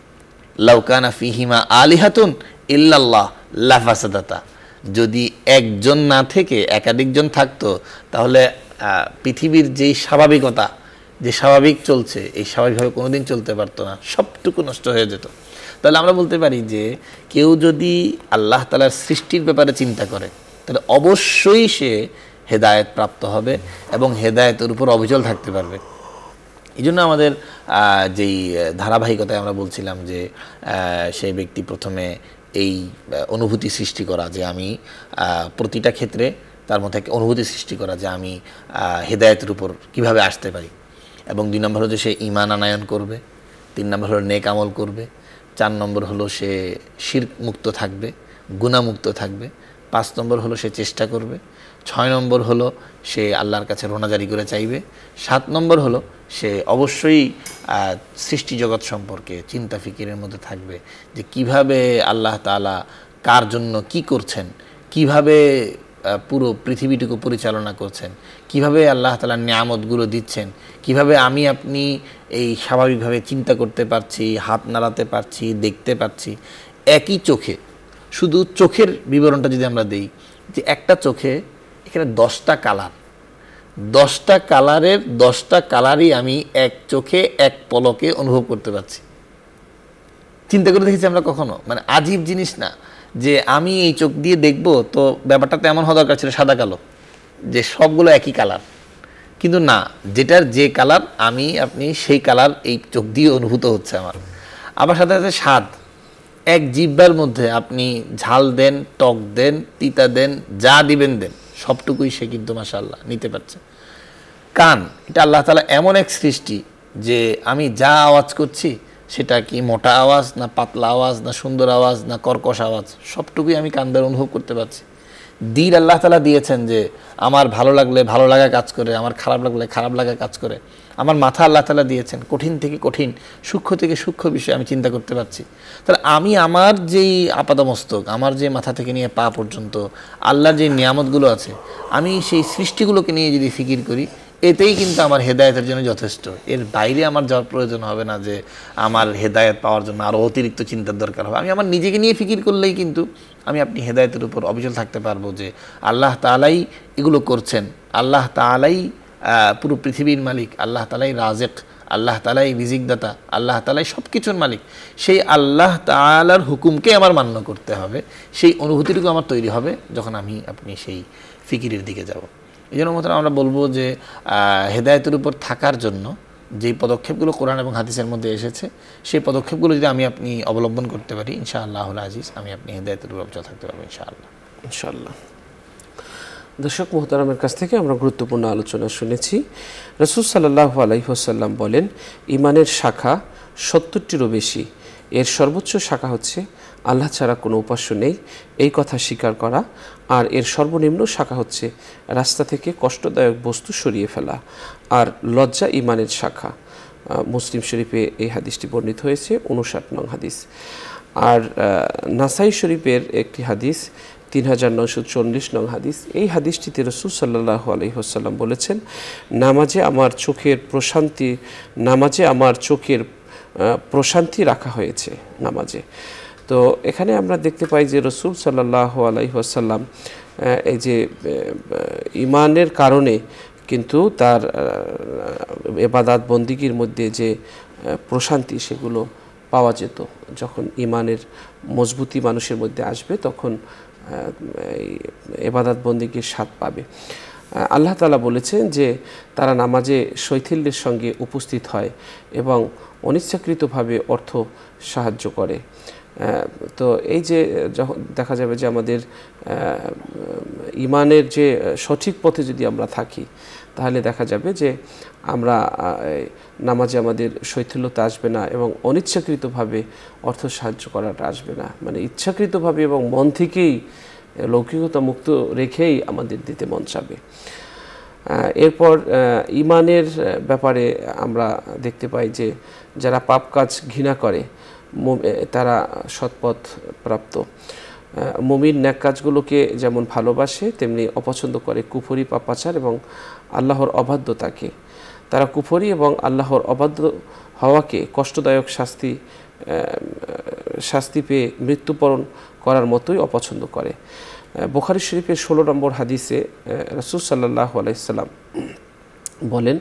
লাউ কানা ফিহিমা আলিহাতুন ইল্লাল্লাহ লাফাসাদাতা, যদি একজন না থেকে একাধিকজন থাকতো তাহলে পৃথিবীর যেই স্বাভাবিকতা, যে স্বাভাবিক চলছে, এই স্বাভাবিকভাবে কোনোদিন চলতে পারতো না, সবটুকু নষ্ট হয়ে যেত। তাহলে আমরা বলতে পারি যে কেউ যদি আল্লাহ তাআলার সৃষ্টির ব্যাপারে চিন্তা করে তাহলে অবশ্যই সে হেদায়েত প্রাপ্ত হবে এবং হেদায়েতের উপর অবিচল থাকতে পারবে। এই জন্য আমাদের যেই ধারাবাহিকতায় আমরা বলছিলাম যে সেই ব্যক্তি প্রথমে এই অনুভূতি সৃষ্টি করা যে আমি প্রতিটা ক্ষেত্রে তার মধ্যে একটা অনুভূতি সৃষ্টি করা যে আমি হেদায়েতের উপর কিভাবে আসতে পারি, এবং 2 নম্বর হলো যে সে ঈমান আনায়ন করবে, 3 নম্বর হলো নেক আমল করবে, 4 নম্বর হলো সে শিরক মুক্ত থাকবে, গুনাহমুক্ত থাকবে, 5 নম্বর হলো সে চেষ্টা করবে, 6 নম্বর হলো সে আল্লাহর কাছে রোনাজারি করে চাইবে, 7 নম্বর হলো সে অবশ্যই সৃষ্টি জগৎ সম্পর্কে চিন্তা ফিকিরের মধ্যে থাকবে যে কিভাবে আল্লাহ তাআলা কার জন্য কি করছেন, কিভাবে পুরো পৃথিবীটুকু পরিচালনা করছেন, কিভাবে আল্লাহ তাআলা নিয়ামতগুলো দিচ্ছেন, কিভাবে আমি আপনি এই স্বাভাবিকভাবে চিন্তা করতে পারছি, হাত নাড়াতে পারছি, দেখতে পাচ্ছি একই চোখে। শুধু চোখের বিবরণটা যদি আমরা দেই যে একটা চোখে এখানে 10টা কালার, 10টা কালারের 10টা কালারই আমি এক চোখে এক পলকে অনুভব করতে পারছি। চিন্তা করে দেখেছি আমরা কখনো? মানে আজীব জিনিস না যে আমি এই চোখ দিয়ে দেখব, তো ব্যাপারটা তো এমন হওয়া দরকার ছিল সাদা কালো, যে সবগুলো একই কালার, কিন্তু না, যেটার যে কালার আমি আপনি সেই কালার এই চোখ দিয়ে অনুভূত হচ্ছে আমার। আবার সাথে সাথে স্বাদ, এক জিহ্বার মধ্যে আপনি ঝাল দেন, টক দেন, তিতা দেন, যা দিবেন দেন, সবটুকুই সে কিন্তু মাশাআল্লাহ নিতে পারছে। কান, এটা আল্লাহ তাআলা এমন এক সৃষ্টি যে আমি যা আওয়াজ করছি সেটা কি মোটা আওয়াজ না পাতলা আওয়াজ না সুন্দর আওয়াজ না কর্কশ আওয়াজ, সবটুকুই আমি কান দ্বারা অনুভব করতে পারছি। দিল আল্লাহ তাআলা দিয়েছেন যে আমার ভালো লাগলে ভালো লাগা কাজ করে, আমার খারাপ লাগলে খারাপ লাগা কাজ করে। আমার মাথা আল্লাহ তাআলা দিয়েছেন, কঠিন থেকে কঠিন, সূক্ষ্ম থেকে সূক্ষ্ম বিষয় আমি চিন্তা করতে পারছি। তাহলে আমি আমার যেই আপাদমস্তক, আমার যে মাথা থেকে নিয়ে পা পর্যন্ত আল্লাহর যে নিয়ামতগুলো আছে, আমি সেই সৃষ্টিগুলোকে নিয়ে যদি ফিকির করি, এতেই কিন্তু আমার হেদায়েতের জন্য যথেষ্ট। এর বাইরে আমার যাওয়ার প্রয়োজন হবে না যে আমার হেদায়েত পাওয়ার জন্য আরও অতিরিক্ত চিন্তার দরকার হবে। আমি আমার নিজেকে নিয়ে ফিকির করলেই কিন্তু আমি আপনি হেদায়েতের উপর অবিচল থাকতে পারবো যে আল্লাহ তাআলাই এগুলো করছেন, আল্লাহ তাআলাই পুরো পৃথিবীর মালিক, আল্লাহ তাআলাই রাজেক, আল্লাহ তাআলাই রিজিকদাতা, আল্লাহ তাআলাই সব কিছুর মালিক। সেই আল্লাহ তাআলার হুকুমকে আমার মান্য করতে হবে। সেই অনুভূতিটুকু আমার তৈরি হবে যখন আমি আপনি সেই ফিকিরের দিকে যাব। এই জন্য মতো আমরা বলবো যে হেদায়েতের উপর থাকার জন্য যেই পদক্ষেপগুলো কোরআন এবং হাদিসের মধ্যে এসেছে, সেই পদক্ষেপগুলো যদি আমি আপনি অবলম্বন করতে পারি, ইনশাআল্লাহুল আজিজ আমি আপনি হেদায়েতের উপর অবিচল থাকতে পারবো ইনশাআল্লাহ। দর্শক মুহতারামের কাছ থেকে আমরা গুরুত্বপূর্ণ আলোচনা শুনেছি। রাসূল সাল্লাল্লাহু আলাইহি ওয়াসাল্লাম বলেন, ঈমানের শাখা 70টিরও বেশি, এর সর্বোচ্চ শাখা হচ্ছে আল্লাহ ছাড়া কোনো উপাস্য নেই এই কথা স্বীকার করা, আর এর সর্বনিম্ন শাখা হচ্ছে রাস্তা থেকে কষ্টদায়ক বস্তু সরিয়ে ফেলা। আর লজ্জা ঈমানের শাখা। মুসলিম শরীফে এই হাদিসটি বর্ণিত হয়েছে, 59 নং হাদিস। আর নাসাই শরীফের একটি হাদিস 3940 নং হাদিস। এই হাদিসটিতে রাসূল সাল্লাল্লাহু আলাইহি ওয়াসাল্লাম বলেছেন, নামাজে আমার চোখের প্রশান্তি রাখা হয়েছে নামাজে। তো এখানে আমরা দেখতে পাই যে রাসূল সাল্লাল্লাহু আলাইহি ওয়াসাল্লাম এই যে ঈমানের কারণে কিন্তু তার ইবাদত বন্দিগির মধ্যে যে প্রশান্তি সেগুলো পাওয়া যেত। যখন ঈমানের মজবুতি মানুষের মধ্যে আসবে তখন ইবাদত বন্দিগির স্বাদ পাবে। আল্লাহ তাআলা বলেছেন যে তারা নামাজে শৈথিল্যের সঙ্গে উপস্থিত হয় এবং অনিচ্ছাকৃতভাবে অর্থ সাহায্য করে। তো এই যে যখন দেখা যাবে যে আমাদের ঈমানের যে সঠিক পথে যদি আমরা থাকি, তাহলে দেখা যাবে যে আমরা নামাজে আমাদের শৈথিল্যতা আসবে না এবং অনিচ্ছাকৃতভাবে অর্থ সাহায্য করাটা আসবে না। মানে ইচ্ছাকৃতভাবে এবং মন থেকেই লৌকিকতা মুক্ত রেখেই আমাদের দিতে মন চাবে। এরপর ঈমানের ব্যাপারে আমরা দেখতে পাই যে যারা পাপ কাজ ঘৃণা করে তারা সৎপথ প্রাপ্ত। মুমিন নেক কাজগুলোকে যেমন ভালোবাসে তেমনি অপছন্দ করে কুফরি, পাপাচার এবং আল্লাহর অবাধ্যতাকে। তারা কুফরি এবং আল্লাহর অবাধ্য হওয়াকে কষ্টদায়ক শাস্তি পেয়ে মৃত্যুবরণ করার মতোই অপছন্দ করে। বুখারী শরীফের 16 নম্বর হাদিসে রাসূল সাল্লাল্লাহু আলাইহি সাল্লাম বলেন,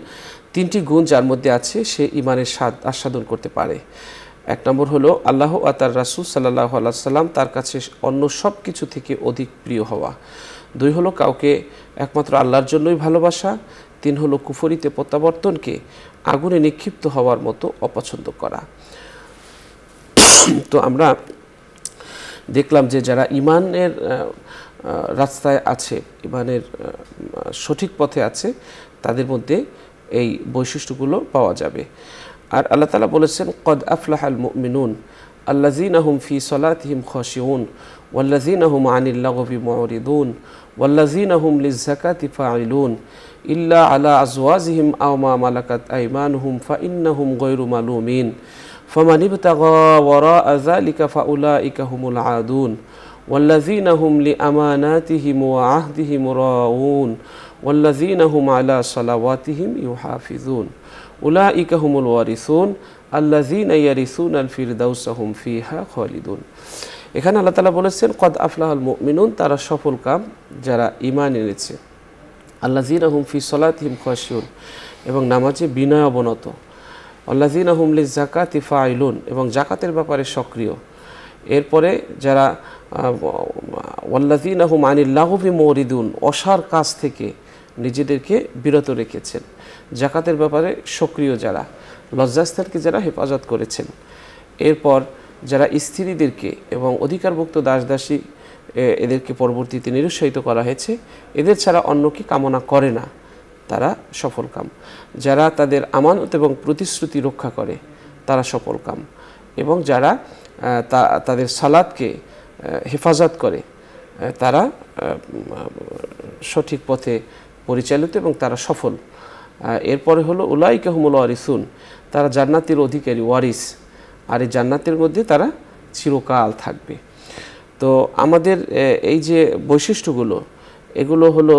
3টি গুণ যার মধ্যে আছে সে ঈমানের স্বাদ আস্বাদন করতে পারে। 1 নম্বর হলো আল্লাহ ও তার রাসূল সাল্লাল্লাহু আলাইহি সাল্লাম তার কাছে অন্য সব কিছু থেকে অধিক প্রিয় হওয়া। 2 হলো কাউকে একমাত্র আল্লাহর জন্যই ভালোবাসা, 3 হলো কুফরিতে প্রত্যাবর্তনকে আগুনে নিক্ষিপ্ত হওয়ার মতো অপছন্দ করা। তো আমরা দেখলাম যে যারা ইমানের রাস্তায় আছে, ইমানের সঠিক পথে আছে, তাদের মধ্যে এই বৈশিষ্ট্যগুলো পাওয়া যাবে। আর আল্লাহ তাআলা বলেছেন কদ আফলাহাল মুমিনুন আল্লাযীনা হুম ফি সলাতিহিম খাশিউন ওয়াল্লাযীনা হুম আনিল লাগবি মুরিদুন ওয়াল্লাযীনা হুম লিয-যাকাতি ফাইলুন ইল্লা আলা আজওয়াজিহিম আও মা মালাকাত আইমানুহুম ফাইন্নাহুম গায়রু মালুমিন ফামান ইবতাগা ওয়ারাআ যালিকা ফাউলাইকা হুমুল আদুন ওয়াল্লাযীনা হুম লিআমানাতিহিম ওয়া আহদিহিম রাউন ওয়াল্লাযীনা হুম আলা সালাওয়াতিহিম ইউহাফিজুন উলাইকা হুমুল ওয়ারিসুন আল্লাযীনা ইয়ারিসুনাল ফিরদাউসা হুম ফিহা খালিদুন। এখানে আল্লাহ তাআলা বলেছেন কদ আফলাহাল মুমিনুন, তারা সফল কাম যারা ঈমান এনেছে, আল্লাযীনা হুম ফি সলাতিহিম খাশিউন, এবং নামাজে বিনয় অবনত, আল্লাযীনা হুম লিয-যাকাতি ফাইলুন, এবং যাকাতের ব্যাপারে সক্রিয়। এরপরে যারা ওয়াল্লাযীনা হুম আনিল লাগবি মুরিদুন, অসার কাজ থেকে নিজেদেরকে বিরত রেখেছেন, যাকাতের ব্যাপারে সক্রিয় যারা, লজ্জাস্থানকে যারা হেফাজত করেছেন। এরপর যারা স্ত্রীদেরকে এবং অধিকারভুক্ত দাসদাসী এদেরকে পরবর্তীতে নিরুৎসাহিত করা হয়েছে, এদের ছাড়া অন্যকে কামনা করে না, তারা সফলকাম। যারা তাদের আমানত এবং প্রতিশ্রুতি রক্ষা করে, তারা সফলকাম। এবং যারা তাদের সালাতকে হেফাজত করে, তারা সঠিক পথে পরিচালিত এবং তারা সফল। এরপরে হলো উলাইকা হুমুল ওয়ারিসুন, তারা জান্নাতের অধিকারী, ওয়ারিস, আর এই জান্নাতের মধ্যে তারা চিরকাল থাকবে। তো আমাদের এই যে বৈশিষ্ট্যগুলো, এগুলো হলো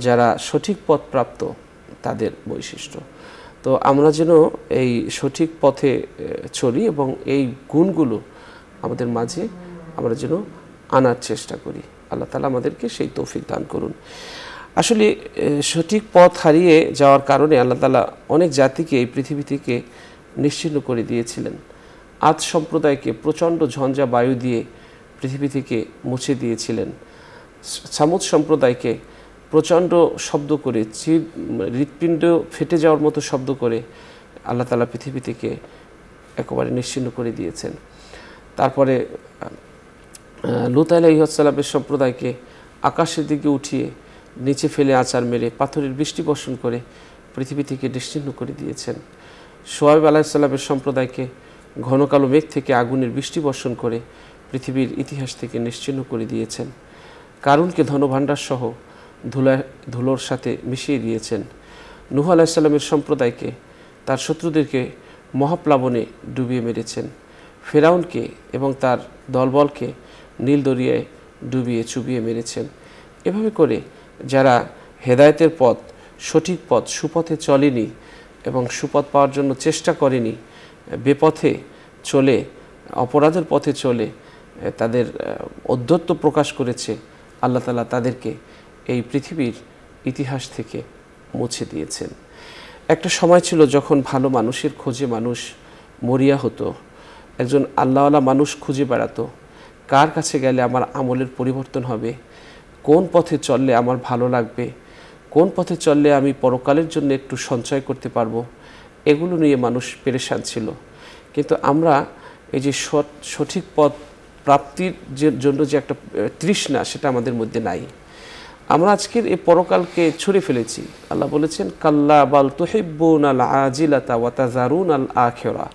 যারা সঠিক পথ প্রাপ্ত তাদের বৈশিষ্ট্য। তো আমরা যেন এই সঠিক পথে চলি এবং এই গুণগুলো আমাদের মাঝে আমরা যেন আনার চেষ্টা করি। আল্লাহ তাআলা আমাদেরকে সেই তৌফিক দান করুন। আসলে সঠিক পথ হারিয়ে যাওয়ার কারণে আল্লাহ তাআলা অনেক জাতিকে এই পৃথিবী থেকে নিশ্চিহ্ন করে দিয়েছিলেন। আদ সম্প্রদায়কে প্রচণ্ড ঝঞ্ঝা বায়ু দিয়ে পৃথিবী থেকে মুছে দিয়েছিলেন। সামুদ সম্প্রদায়কে প্রচণ্ড শব্দ করে, হৃৎপিণ্ড ফেটে যাওয়ার মতো শব্দ করে আল্লাহ তাআলা পৃথিবী থেকে একেবারে নিশ্চিহ্ন করে দিয়েছেন। তারপরে লূত আলাইহিস সালামের সম্প্রদায়কে আকাশের দিকে উঠিয়ে নিচে ফেলে আছাড় মেরে পাথরের বৃষ্টি বর্ষণ করে পৃথিবী থেকে নিশ্চিহ্ন করে দিয়েছেন। শুআয়ব আলাইহিস সালামের সম্প্রদায়কে ঘন কালো মেঘ থেকে আগুনের বৃষ্টি বর্ষণ করে পৃথিবীর ইতিহাস থেকে নিশ্চিহ্ন করে দিয়েছেন। কারুনকে ধনভাণ্ডার সহ ধুলোর সাথে মিশিয়ে দিয়েছেন। নূহ আলাইহিস সালামের সম্প্রদায়কে তার শত্রুদেরকে মহাপ্লাবনে ডুবিয়ে মেরেছেন। ফেরাউনকে এবং তার দলবলকে নীল দরিয়ায় ডুবিয়ে চুবিয়ে মেরেছেন। এভাবে করে যারা হেদায়েতের পথ, সঠিক পথ, সুপথে চলেনি এবং সুপথ পাওয়ার জন্য চেষ্টা করেনি, বেপথে চলে, অপরাধের পথে চলে তাদের ঔদ্ধত্য প্রকাশ করেছে, আল্লাহ তাআলা তাদেরকে এই পৃথিবীর ইতিহাস থেকে মুছে দিয়েছেন। একটা সময় ছিল যখন ভালো মানুষের খোঁজে মানুষ মরিয়া হতো, একজন আল্লাহওয়ালা মানুষ খুঁজে বেড়াতো, কার কাছে গেলে আমার আমলের পরিবর্তন হবে, কোন পথে চললে আমার ভালো লাগবে, কোন পথে চললে আমি পরকালের জন্য একটু সঞ্চয় করতে পারবো, এগুলো নিয়ে মানুষ পেরেশান ছিল। কিন্তু আমরা এই যে সঠিক পথ প্রাপ্তির জন্য যে একটা তৃষ্ণা, সেটা আমাদের মধ্যে নাই। আমরা আজকের এই পরকালকে ছুঁড়ে ফেলেছি। আল্লাহ বলেছেন কাল্লা বাল তুহিব্বুনাল আজিলাতা ওয়া তাযারুনাল আখিরা,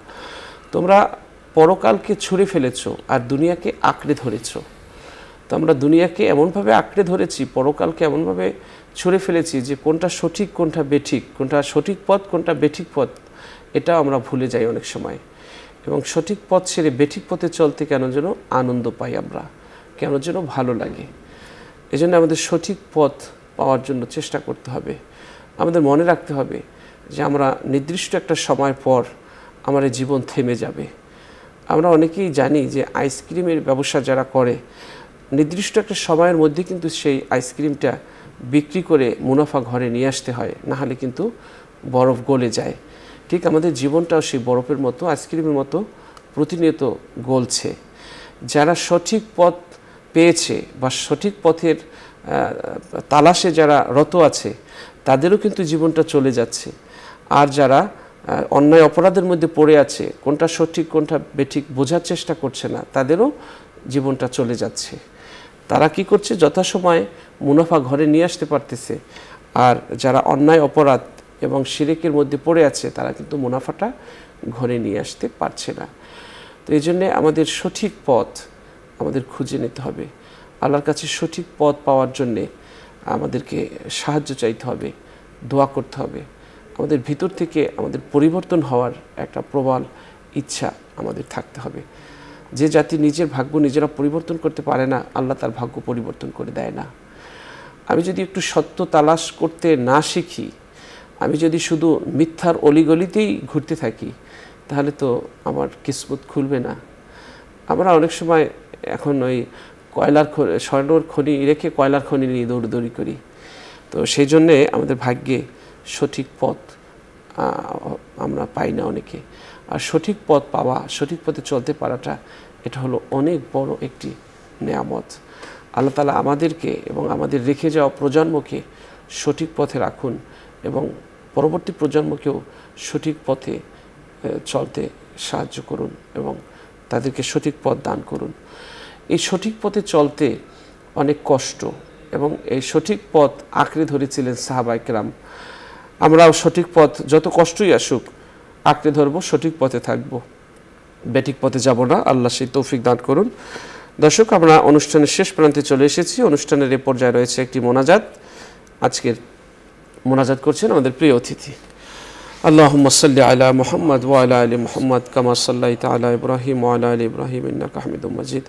তোমরা পরকালকে ছুঁড়ে ফেলেছো আর দুনিয়াকে আঁকড়ে ধরেছো। তো আমরা দুনিয়াকে এমনভাবে আঁকড়ে ধরেছি, পরকালকে এমনভাবে ছুঁড়ে ফেলেছি যে কোনটা সঠিক, কোনটা বেঠিক, কোনটা সঠিক পথ, কোনটা বেঠিক পথ, এটাও আমরা ভুলে যাই অনেক সময়। এবং সঠিক পথ ছেড়ে বেঠিক পথে চলতে কেন যেন আনন্দ পাই আমরা, কেন যেন ভালো লাগে। এজন্য আমাদের সঠিক পথ পাওয়ার জন্য চেষ্টা করতে হবে। আমাদের মনে রাখতে হবে যে আমরা নির্দিষ্ট একটা সময় পর আমার জীবন থেমে যাবে। আমরা অনেকেই জানি যে আইসক্রিমের ব্যবসা যারা করে, নির্দিষ্ট একটা সময়ের মধ্যে কিন্তু সেই আইসক্রিমটা বিক্রি করে মুনাফা ঘরে নিয়ে আসতে হয়, না হলে কিন্তু বরফ গলে যায়। ঠিক আমাদের জীবনটাও সেই বরফের মতো, আইসক্রিমের মতো প্রতিনিয়ত গলছে। যারা সঠিক পথ পেয়েছে বা সঠিক পথের তালাশে যারা রত আছে তাদেরও কিন্তু জীবনটা চলে যাচ্ছে। আর যারা অন্যায় অপরাধের মধ্যে পড়ে আছে, কোনটা সঠিক কোনটা বেঠিক বোঝার চেষ্টা করছে না, তাদেরও জীবনটা চলে যাচ্ছে। তারা কি করছে? যথাসময়ে মুনাফা ঘরে নিয়ে আসতে পারতেছে, আর যারা অন্যায় অপরাধ এবং শিরকের মধ্যে পড়ে আছে তারা কিন্তু মুনাফাটা ঘরে নিয়ে আসতে পারছে না। তো এই জন্যে আমাদের সঠিক পথ আমাদের খুঁজে নিতে হবে। আল্লাহর কাছে সঠিক পথ পাওয়ার জন্যে আমাদেরকে সাহায্য চাইতে হবে, দোয়া করতে হবে। আমাদের ভিতর থেকে আমাদের পরিবর্তন হওয়ার একটা প্রবল ইচ্ছা আমাদের থাকতে হবে। যে জাতি নিজের ভাগ্য নিজেরা পরিবর্তন করতে পারে না, আল্লাহ তার ভাগ্য পরিবর্তন করে দেয় না। আমি যদি একটু সত্য তালাশ করতে না শিখি, আমি যদি শুধু মিথ্যার অলিগলিতেই ঘুরতে থাকি, তাহলে তো আমার কিসমত খুলবে না। আমরা অনেক সময় এখন ওই স্বর্ণর খনি রেখে কয়লার খনি নিয়ে দৌড়দৌড়ি করি। তো সেই জন্যে আমাদের ভাগ্যে সঠিক পথ আমরা পাই না অনেকে। আর সঠিক পথ পাওয়া, সঠিক পথে চলতে পারাটা, এটা হলো অনেক বড় একটি নেয়ামত। আল্লাহ তাআলা আমাদেরকে এবং আমাদের রেখে যাওয়া প্রজন্মকে সঠিক পথে রাখুন এবং পরবর্তী প্রজন্মকেও সঠিক পথে চলতে সাহায্য করুন এবং তাদেরকে সঠিক পথ দান করুন। এই সঠিক পথে চলতে অনেক কষ্ট, এবং এই সঠিক পথ আঁকড়ে ধরেছিলেন সাহাবায়ে কেরাম। আমরাও সঠিক পথ যত কষ্টই আসুক আঁকড়ে ধরব, সঠিক পথে থাকব, বেঠিক পথে যাব না। আল্লাহ সেই তৌফিক দান করুন। দর্শক, আমরা অনুষ্ঠানের শেষ প্রান্তে চলে এসেছি। অনুষ্ঠানের এ পর্যায়ে রয়েছে একটি মোনাজাত। আজকের মোনাজাত করছেন আমাদের প্রিয় অতিথি। আল্লাহুম্মা সাল্লি আলা মুহাম্মদ ওয়া আলা আলি মুহাম্মদ কামা সাল্লাইতা আলা ইব্রাহিম ওয়া আলা আলি ইব্রাহিম ইন্নাকা হামিদুম মাজিদ।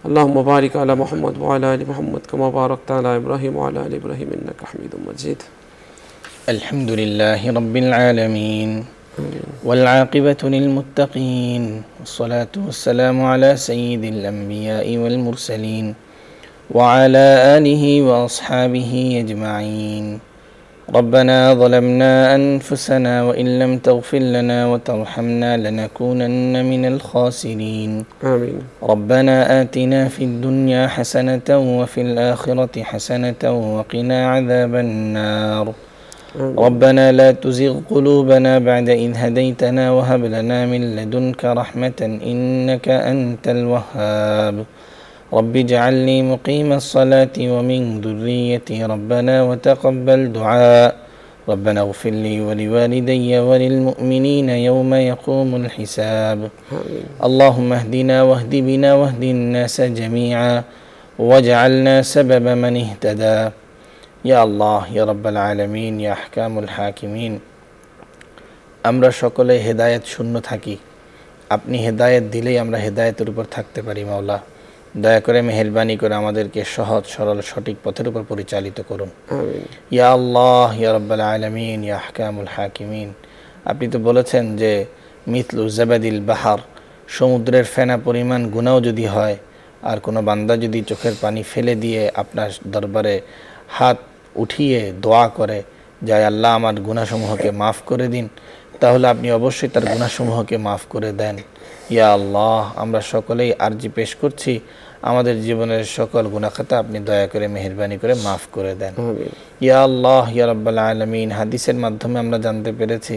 আল্লাহুম্মা বারিক আলা মুহাম্মদ ওয়া আলা আলি মুহাম্মদ কামা বারাকতা আলা ইব্রাহিম ওয়া আলা আলি ইব্রাহিম ইন্নাকা হামিদুম মাজিদ। আলহামদুলিল্লাহি রাব্বিল আলামিন ওয়াল আকিবাতু লিল মুত্তাকিন ওয়াসসালাতু ওয়াসসালামু আলা সাইয়্যিদিল আমবিয়াই ওয়াল মুরসালিন ওয়া আলা আলিহি ওয়া আসহাবিহি আজমাইন। ربنا ظلمنا أنفسنا وإن لم تغفر لنا وترحمنا لنكونن من الخاسرين. آمين. ربنا آتنا في الدنيا حسنة وفي الآخرة حسنة وقنا عذاب النار. آمين. ربنا لا تزغ قلوبنا بعد إذ هديتنا وهب لنا من لدنك رحمة إنك أنت الوهاب. رب اجعلني مقيم الصلاة ومن ذريتي ربنا وتقبل دعاء. ربنا اغفر لي ولوالدي وللمؤمنين يوم يقوم الحساب. آمين. اللهم اهدنا واهد بنا واهد الناس جميعا واجعلنا سبب من اهتدى. يا الله يا رب العالمين يا أحكام الحاكمين. আমরা সকলে হেদায়েত শূন্য থাকি, আপনি হেদায়েত দিলেই আমরা হেদায়েতের উপর থাকতে পারি। মাওলা, দয়া করে মেহেরবানি করে আমাদেরকে সহজ সরল সঠিক পথের উপর পরিচালিত করুন। আমিন। ইয়া আল্লাহ ইয়া রাব্বাল আলামিন ইয়া আহকামুল হাকিমিন। আপনি তো বলেছেন যে মিথলু জাবাদিল বাহার, সমুদ্রের ফেনা পরিমাণ গুনাহ যদি হয় আর কোনো বান্দা যদি চোখের পানি ফেলে দিয়ে আপনার দরবারে হাত উঠিয়ে দোয়া করে যায় আল্লাহ আমার গুনাহসমূহকে মাফ করে দিন, তাহলে আপনি অবশ্যই তার গুনাহসমূহকে মাফ করে দেন। ইয়া আল্লাহ, আমরা সকলেই আরজি পেশ করছি, আমাদের জীবনের সকল গুনাহ খাতা আপনি দয়া করে মেহেরবানি করে মাফ করে দেন। ইয়া আল্লাহ ইয়া রাব্বাল আলামিন, হাদিসের মাধ্যমে আমরা জানতে পেরেছি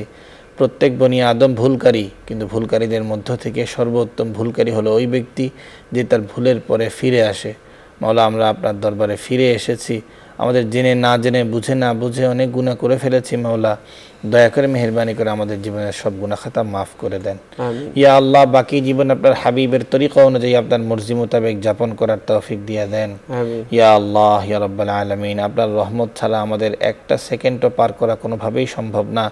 প্রত্যেক বনি আদম ভুলকারী, কিন্তু ভুলকারীদের মধ্য থেকে সর্বোত্তম ভুলকারী হলো ওই ব্যক্তি যে তার ভুলের পরে ফিরে আসে। মাওলা, আমরা আপনার দরবারে ফিরে এসেছি, আমাদের জেনে না জেনে বুঝে না বুঝে অনেক গুনাহ করে ফেলেছি। মাওলা, দয়া করে মেহেরবানি করে আমাদের জীবনের সব গুনাহ খাতা মাফ করে দেন। ইয়া আল্লাহ, বাকি জীবন আপনার হাবিবের তরিকা অনুযায়ী আপনার মর্জি মোতাবেক যাপন করার তৌফিক দিয়ে দেন। ইয়া আল্লাহ ইয়া রাব্বাল আলামিন, আপনার রহমত ছাড়া আমাদের একটা সেকেন্ডও পার করা কোনোভাবেই সম্ভব না।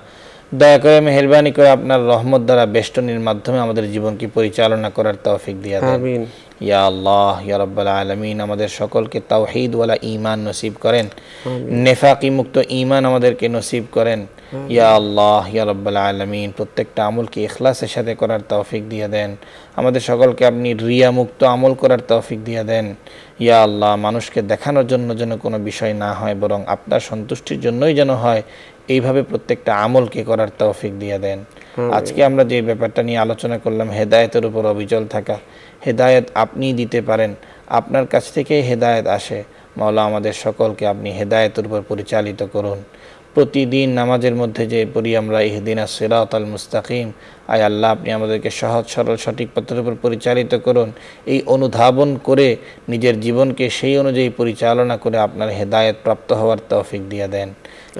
দয়া করে মেহেরবানি করে আপনার রহমত দ্বারা বেষ্টনীর মাধ্যমে আমাদের জীবনকে পরিচালনা করার তৌফিক দিয়ে দেন। ইয়া আল্লাহ ইয়া রাব্বাল আলামিন, আমাদের সকলকে তাওহীদ ওয়ালা ঈমান নসিব করেন, নেফাকি মুক্ত ঈমান আমাদেরকে নসিব করেন। ইয়া আল্লাহ ইয়া রাব্বাল আলামিন, প্রত্যেকটা আমলকে ইখলাসের সাথে করার তৌফিক দিয়ে দেন। আমাদের সকলকে আপনি রিয়া মুক্ত আমল করার তৌফিক দিয়ে দেন। ইয়া আল্লাহ, মানুষকে দেখানোর জন্য যেন কোনো বিষয় না হয়, বরং আপনার সন্তুষ্টির জন্যই যেন হয়, এইভাবে প্রত্যেকটা আমলকে করার তৌফিক দিয়ে দেন। আজকে আমরা যে ব্যাপারটা নিয়ে আলোচনা করলাম, হেদায়েতের উপর অবিচল থাকা, হেদায়েত আপনি দিতে পারেন, আপনার কাছ থেকে হেদায়েত আসে। মাওলা আমাদের সকলকে আপনি হেদায়েতের উপর পরিচালিত করুন। প্রতিদিন নামাজের মধ্যে যে পড়ি আমরা ইহদিনাস সিরাতাল মুস্তাকিম, আয় আল্লাহ আপনি আমাদেরকে সহজ সরল সঠিক পথের উপর পরিচালিত করুন। এই অনুধাবন করে নিজের জীবনকে সেই অনুযায়ী পরিচালনা করে আপনার হেদায়েত প্রাপ্ত হওয়ার তৌফিক দিয়ে দেন।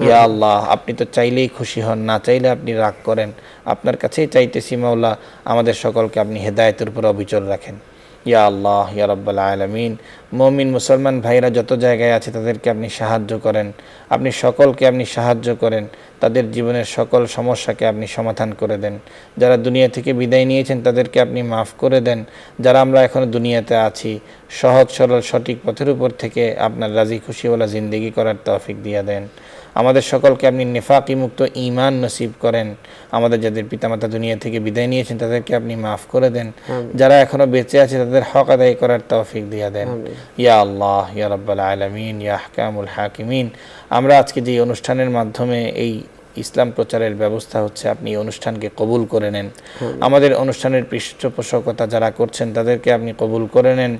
ইয়া আল্লাহ, আপনি তো চাইলেই খুশি হন, না চাইলে আপনি রাগ করেন। আপনার কাছেই চাইতেছি মাওলা, আমাদের সকলকে আপনি হেদায়েতের উপর অবিচল রাখেন। ইয়া আল্লাহ, ইয়া রাব্বাল আলামিন, মুমিন মুসলমান ভাইরা যত জায়গায় আছে তাদেরকে আপনি সাহায্য করেন, আপনি সকলকে আপনি সাহায্য করেন, তাদের জীবনের সকল সমস্যাকে আপনি সমাধান করে দেন। যারা দুনিয়া থেকে বিদায় নিয়েছেন তাদেরকে আপনি মাফ করে দেন। যারা আমরা এখনো দুনিয়াতে আছি, সহজ সরল সঠিক পথের উপর থেকে আপনার রাজি খুশিওয়ালা জিন্দেগি করার তৌফিক দিয়ে দেন। আমাদের সকলকে আপনি নেফাকি মুক্ত ঈমান নসিব করেন। আমাদের যাদের পিতামাতা দুনিয়া থেকে বিদায় নিয়েছেন তাদেরকে আপনি মাফ করে দেন। যারা এখনো বেঁচে আছে তাদের হক আদায় করার তৌফিক দিয়ে দেন। ইয়া আল্লাহ, ইয়া রাব্বাল আলামিন, ইয়া আহকামুল হাকিমিন, আমরা আজকে যে অনুষ্ঠানের মাধ্যমে এই ইসলাম প্রচারের ব্যবস্থা হচ্ছে, আপনি এই অনুষ্ঠানকে কবুল করে নেন। আমাদের অনুষ্ঠানের পৃষ্ঠপোষকতা যারা করছেন তাদেরকে আপনি কবুল করে নেন।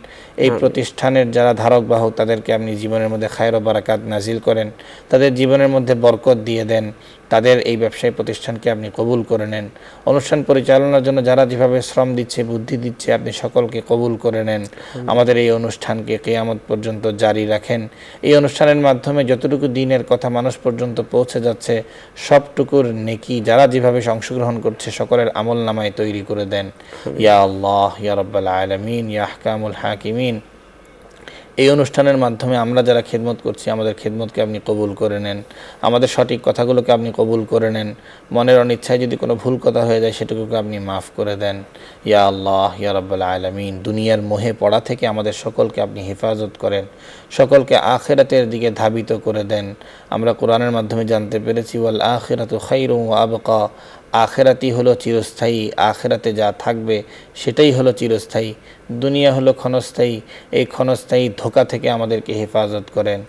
এই প্রতিষ্ঠানের যারা ধারক বাহক তাদেরকে আপনি জীবনের মধ্যে খায়র ও বারাকাত নাজিল করেন, তাদের জীবনের মধ্যে বরকত দিয়ে দেন। তাদের এই ব্যবসায়ী প্রতিষ্ঠানকে আপনি কবুল করে নেন। অনুষ্ঠান পরিচালনার জন্য যারা যেভাবে শ্রম দিচ্ছে, বুদ্ধি দিচ্ছে, আপনি সকলকে কবুল করে নেন। আমাদের এই অনুষ্ঠানকে কিয়ামত পর্যন্ত জারি রাখেন। এই অনুষ্ঠানের মাধ্যমে যতটুকু দ্বীনের কথা মানুষ পর্যন্ত পৌঁছে যাচ্ছে, সবটুকুর নেকি যারা যেভাবে অংশগ্রহণ করছে সকলের আমল নামায় তৈরি করে দেন। ইয়া আল্লাহ, ইয়া রাব্বাল আলামিন, ইয়া আহকামুল হাকিমিন, এই অনুষ্ঠানের মাধ্যমে আমরা যারা খেদমত করছি আমাদের খেদমতকে আপনি কবুল করে নেন। আমাদের সঠিক কথাগুলোকে আপনি কবুল করে নেন। মনের অনিচ্ছায় যদি কোনো ভুল কথা হয়ে যায় সেটুকুকে আপনি মাফ করে দেন। ইয়া আল্লাহ, ইয়া রাব্বাল আলামিন, দুনিয়ার মোহে পড়া থেকে আমাদের সকলকে আপনি হেফাজত করেন, সকলকে আখিরাতের দিকে ধাবিত করে দেন। আমরা কোরআনের মাধ্যমে জানতে পেরেছি, ওয়াল আখিরাতু খায়রুন ওয়া আবকা, আখিরাতই হলো চিরস্থায়ী, আখিরাতে যা থাকবে সেটাই হলো চিরস্থায়ী। দুনিয়া হলো ক্ষণস্থায়ী, এই ক্ষণস্থায়ী ধোঁকা থেকে আমাদেরকে হেফাজত করেন।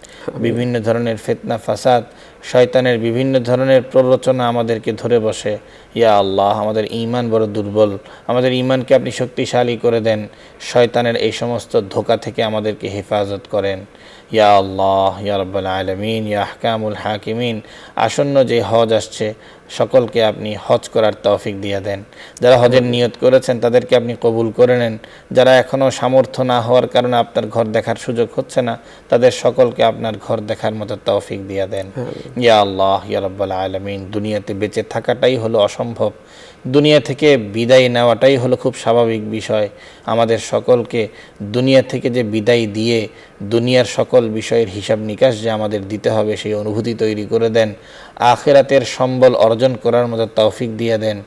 বিভিন্ন ধরনের ফিতনা ফাসাদ, শয়তানের বিভিন্ন ধরনের প্ররোচনা আমাদেরকে ধরে বসে। ইয়া আল্লাহ, আমাদের ঈমান বড় দুর্বল, আমাদের ঈমানকে আপনি শক্তিশালী করে দেন। শয়তানের এই সমস্ত ধোঁকা থেকে আমাদেরকে হেফাজত করেন। ইয়া আল্লাহ, ইয়া রাব্বাল আলামিন, ইয়া আহকামুল হাকিমিন, আসন্ন যে হজ আসছে সকলকে আপনি হজ করার তৌফিক দিয়ে দেন। যারা হজের নিয়ত করেছেন তাদেরকে আপনি কবুল করে নেন। যারা এখনও সামর্থ্য না হওয়ার কারণে আপনার ঘর দেখার সুযোগ হচ্ছে না, তাদের সকলকে আপনার ঘর দেখার মতো তৌফিক দিয়ে দেন। ইয়া আল্লাহ, ইয়া রাব্বাল আলামিন, দুনিয়াতে বেঁচে থাকাটাই হলো অসম্ভব, দুনিয়া থেকে বিদায় নেওয়াটাই হলো খুব স্বাভাবিক বিষয়। আমাদের সকলকে দুনিয়া থেকে যে বিদায় দিয়ে দুনিয়ার সকল বিষয়ের হিসাব নিকাশ যে আমাদের দিতে হবে সেই অনুভূতি তৈরি করে দেন। আখিরাতের সম্বল অর্জন করার মতো তৌফিক দিয়ে দেন।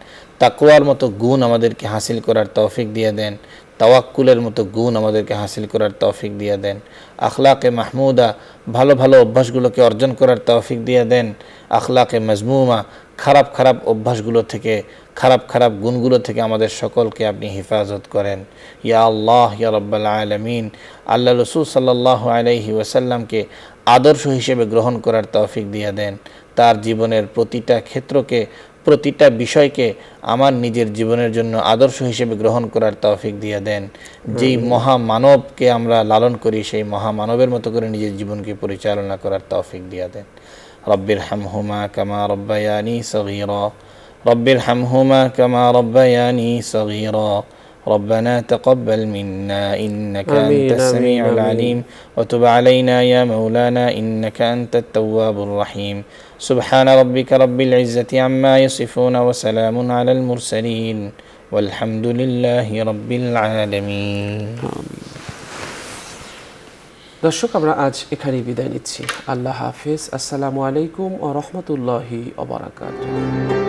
তাকওয়ার মতো গুণ আমাদেরকে হাসিল করার তৌফিক দিয়ে দেন। তাওয়াক্কুলের মতো গুণ আমাদেরকে হাসিল করার তৌফিক দিয়ে দেন। আখলাকে মাহমুদা, ভালো ভালো অভ্যাসগুলোকে অর্জন করার তৌফিক দিয়ে দেন। আখলাকে মজমুমা, খারাপ খারাপ অভ্যাসগুলো থেকে, খারাপ খারাপ গুণগুলো থেকে আমাদের সকলকে আপনি হেফাজত করেন। ইয়া আল্লাহ, ইয়া রাব্বাল আলামিন, আল্লাহ রাসূল সাল্লাল্লাহু আলাইহি ওয়াসাল্লামকে আদর্শ হিসেবে গ্রহণ করার তৌফিক দিয়ে দেন। তার জীবনের প্রতিটা ক্ষেত্রকে, প্রতিটা বিষয়কে আমার নিজের জীবনের জন্য আদর্শ হিসেবে গ্রহণ করার তৌফিক দিয়ে দেন। যেই মহামানবকে আমরা লালন করি সেই মহামানবের মতো করে নিজের জীবনকে পরিচালনা করার তৌফিক দিয়ে দেন। রব্বির হামহুমা কামা রব্বায়ানি সগীরা, রব্বির হামহুমা কামা রব্বায়ানি সগীরা, ربنا تقبل منا إنك أنت السميع العليم وتب علينا يا مولانا إنك أنت التواب الرحيم سبحان ربك رب العزة عما يصفون وسلام على المرسلين والحمد لله رب العالمين. দর্শক, আমরা আজ এখানেই বিদায় নিচ্ছি। আল্লাহ হাফেজ। আসসালামু আলাইকুম ওয়া রাহমাতুল্লাহি ওয়া বারাকাতুহু।